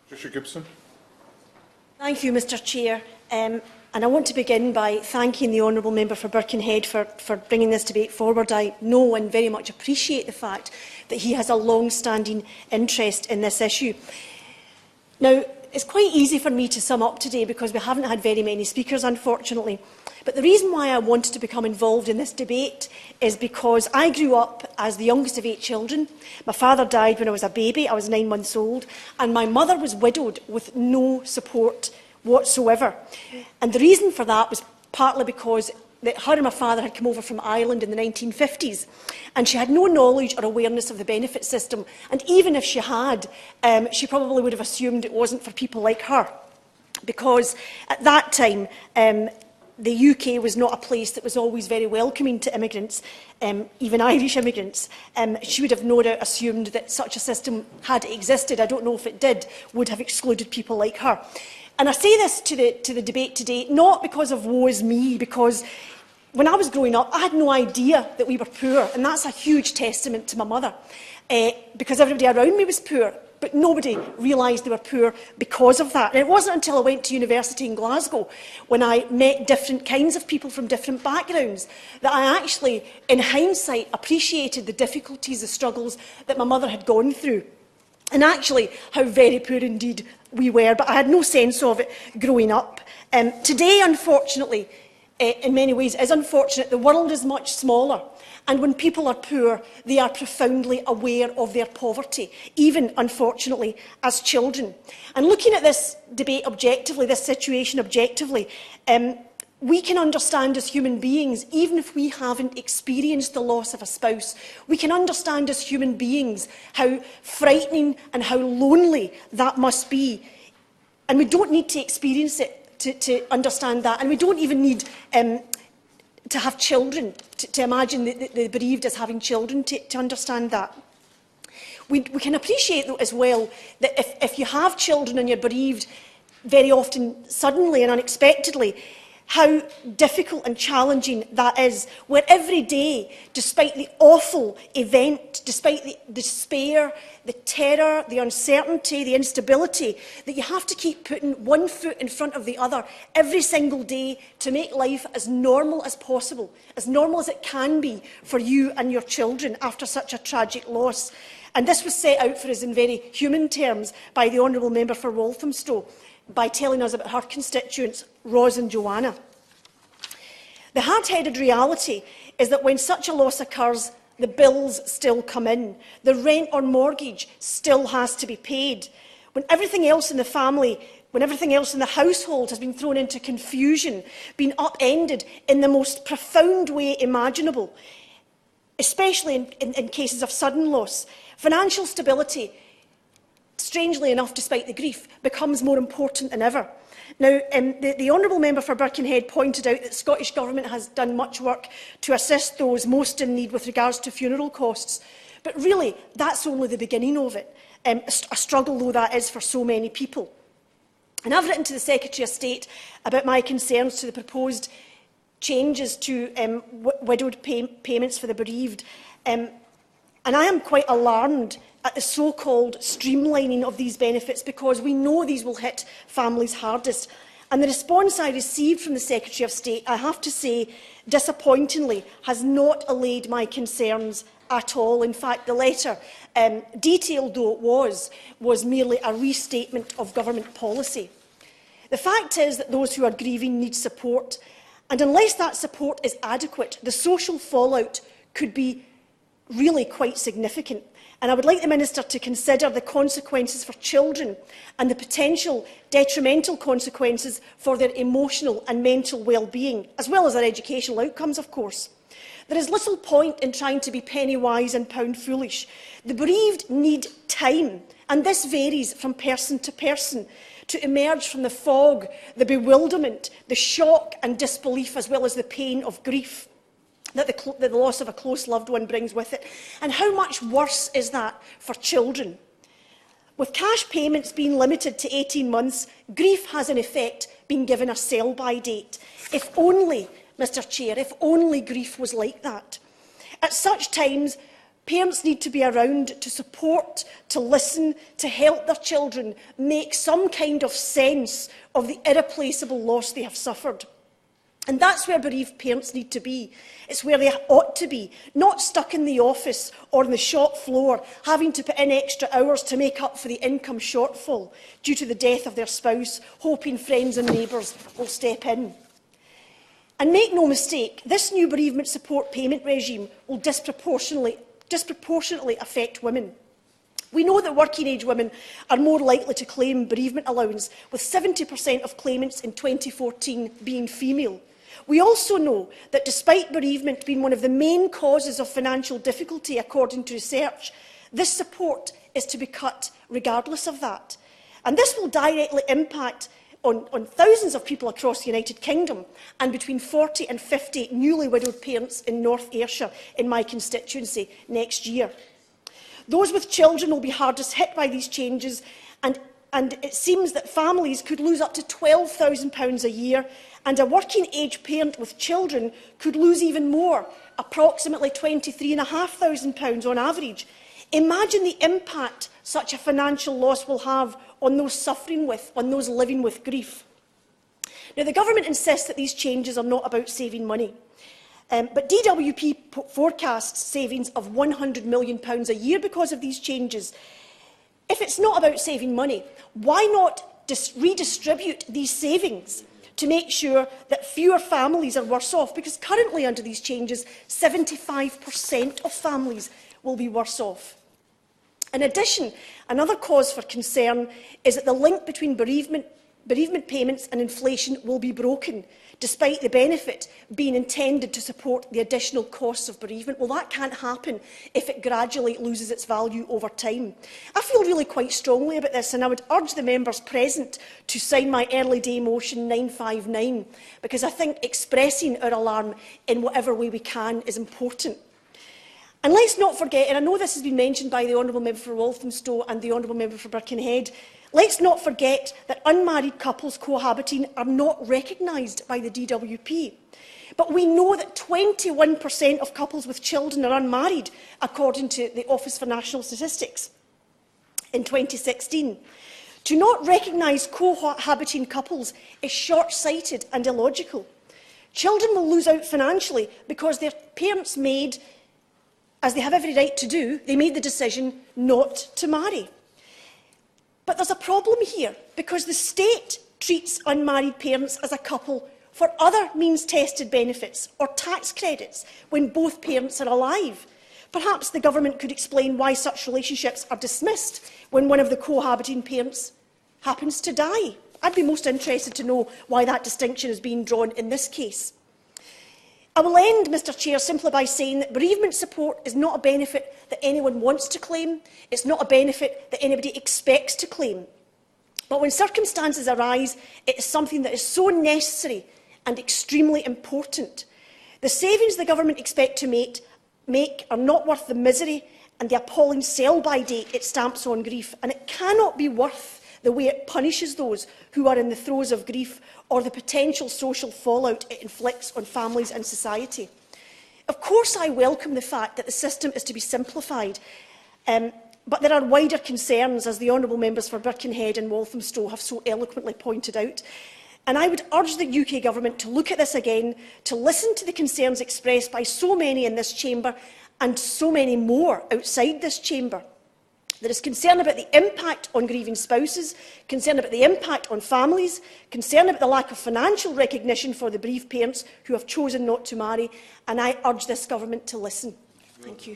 Patricia. Thank you, Mr Chair. And I want to begin by thanking the honourable member for Birkenhead for bringing this debate forward. I know and very much appreciate the fact that he has a long-standing interest in this issue. Now, it's quite easy for me to sum up today because we haven't had very many speakers, unfortunately. But the reason why I wanted to become involved in this debate is because I grew up as the youngest of 8 children. My father died when I was a baby, I was 9 months old, and my mother was widowed with no support whatsoever. And the reason for that was partly because her and my father had come over from Ireland in the 1950s, and she had no knowledge or awareness of the benefit system. And even if she had, she probably would have assumed it wasn't for people like her, because at that time, the UK was not a place that was always very welcoming to immigrants, even Irish immigrants. She would have no doubt assumed that such a system had existed. I don't know if it did, would have excluded people like her. And I say this to the debate today, not because of woe is me, because when I was growing up, I had no idea that we were poor, and that's a huge testament to my mother, because everybody around me was poor, but nobody realised they were poor because of that. And it wasn't until I went to university in Glasgow, when I met different kinds of people from different backgrounds, that I actually, in hindsight, appreciated the difficulties, the struggles that my mother had gone through. And actually, how very poor indeed we were, but I had no sense of it growing up. Today, unfortunately, in many ways, is unfortunate. The world is much smaller. And when people are poor, they are profoundly aware of their poverty, even, unfortunately, as children. And looking at this debate objectively, this situation objectively, we can understand as human beings, even if we haven't experienced the loss of a spouse, we can understand as human beings how frightening and how lonely that must be. And we don't need to experience it to understand that. And we don't even need to have children, to imagine the bereaved as having children to understand that. We can appreciate, though, as well, that if you have children and you're bereaved very often suddenly and unexpectedly, how difficult and challenging that is, where every day, despite the awful event, despite the despair, the terror, the uncertainty, the instability, that you have to keep putting one foot in front of the other every single day to make life as normal as possible, as normal as it can be for you and your children after such a tragic loss. And this was set out for us in very human terms by the Honourable Member for Walthamstow, by telling us about her constituents, Ros and Joanna. The hard-headed reality is that when such a loss occurs, the bills still come in. The rent or mortgage still has to be paid. When everything else in the family, when everything else in the household has been thrown into confusion, been upended in the most profound way imaginable, especially in cases of sudden loss, financial stability, strangely enough, despite the grief, becomes more important than ever. Now, the Honourable Member for Birkenhead pointed out that the Scottish Government has done much work to assist those most in need with regards to funeral costs. But really, that's only the beginning of it, a struggle though that is for so many people. And I've written to the Secretary of State about my concerns to the proposed changes to widowed payments for the bereaved. And I am quite alarmed at the so-called streamlining of these benefits, because we know these will hit families hardest. And the response I received from the Secretary of State, I have to say, disappointingly, has not allayed my concerns at all. In fact, the letter, detailed though it was merely a restatement of government policy. The fact is that those who are grieving need support, and unless that support is adequate, the social fallout could be really quite significant. And I would like the Minister to consider the consequences for children and the potential detrimental consequences for their emotional and mental well-being, as well as their educational outcomes, of course. There is little point in trying to be penny wise and pound foolish. The bereaved need time, and this varies from person to person, to emerge from the fog, the bewilderment, the shock and disbelief, as well as the pain of grief that the loss of a close loved one brings with it. And how much worse is that for children? With cash payments being limited to 18 months, grief has in effect been given a sell-by date. If only, Mr Chair, if only grief was like that. At such times, Parents need to be around to support, to listen, to help their children make some kind of sense of the irreplaceable loss they have suffered. And that's where bereaved parents need to be. It's where they ought to be, not stuck in the office or on the shop floor, having to put in extra hours to make up for the income shortfall due to the death of their spouse, hoping friends and neighbours will step in. And make no mistake, this new bereavement support payment regime will disproportionately affect women. We know that working-age women are more likely to claim bereavement allowance, with 70% of claimants in 2014 being female. We also know that despite bereavement being one of the main causes of financial difficulty, according to research, this support is to be cut regardless of that. And this will directly impact on thousands of people across the United Kingdom and between 40 and 50 newly widowed parents in North Ayrshire, in my constituency, next year. Those with children will be hardest hit by these changes, and it seems that families could lose up to £12,000 a year, and a working-age parent with children could lose even more, approximately £23,500 on average. Imagine the impact such a financial loss will have on those suffering with, on those living with grief. Now, the government insists that these changes are not about saving money. But DWP forecasts savings of £100 million a year because of these changes. If it's not about saving money, why not redistribute these savings to make sure that fewer families are worse off? Because currently, under these changes, 75% of families will be worse off. In addition, another cause for concern is that the link between bereavement payments and inflation will be broken, despite the benefit being intended to support the additional costs of bereavement. Well, that can't happen if it gradually loses its value over time. I feel really quite strongly about this, and I would urge the members present to sign my early day motion 959, because I think expressing our alarm in whatever way we can is important. And let's not forget, and I know this has been mentioned by the Honourable Member for Walthamstow and the Honourable Member for Birkenhead, let's not forget that unmarried couples cohabiting are not recognised by the DWP. But we know that 21% of couples with children are unmarried, according to the Office for National Statistics in 2016. To not recognise cohabiting couples is short-sighted and illogical. Children will lose out financially because their parents made, as they have every right to do, they made the decision not to marry. But there's a problem here, because the state treats unmarried parents as a couple for other means-tested benefits or tax credits when both parents are alive. Perhaps the government could explain why such relationships are dismissed when one of the cohabiting parents happens to die. I'd be most interested to know why that distinction is being drawn in this case. I will end, Mr Chair, simply by saying that bereavement support is not a benefit that anyone wants to claim. It's not a benefit that anybody expects to claim. But when circumstances arise, it is something that is so necessary and extremely important. The savings the government expect to make are not worth the misery and the appalling sell-by date it stamps on grief, and it cannot be worth the way it punishes those who are in the throes of grief or the potential social fallout it inflicts on families and society. Of course, I welcome the fact that the system is to be simplified, but there are wider concerns, as the Honourable Members for Birkenhead and Walthamstow have so eloquently pointed out. And I would urge the UK Government to look at this again, to listen to the concerns expressed by so many in this chamber and so many more outside this chamber. There is concern about the impact on grieving spouses, concern about the impact on families, concern about the lack of financial recognition for the bereaved parents who have chosen not to marry, and I urge this government to listen. Thank you.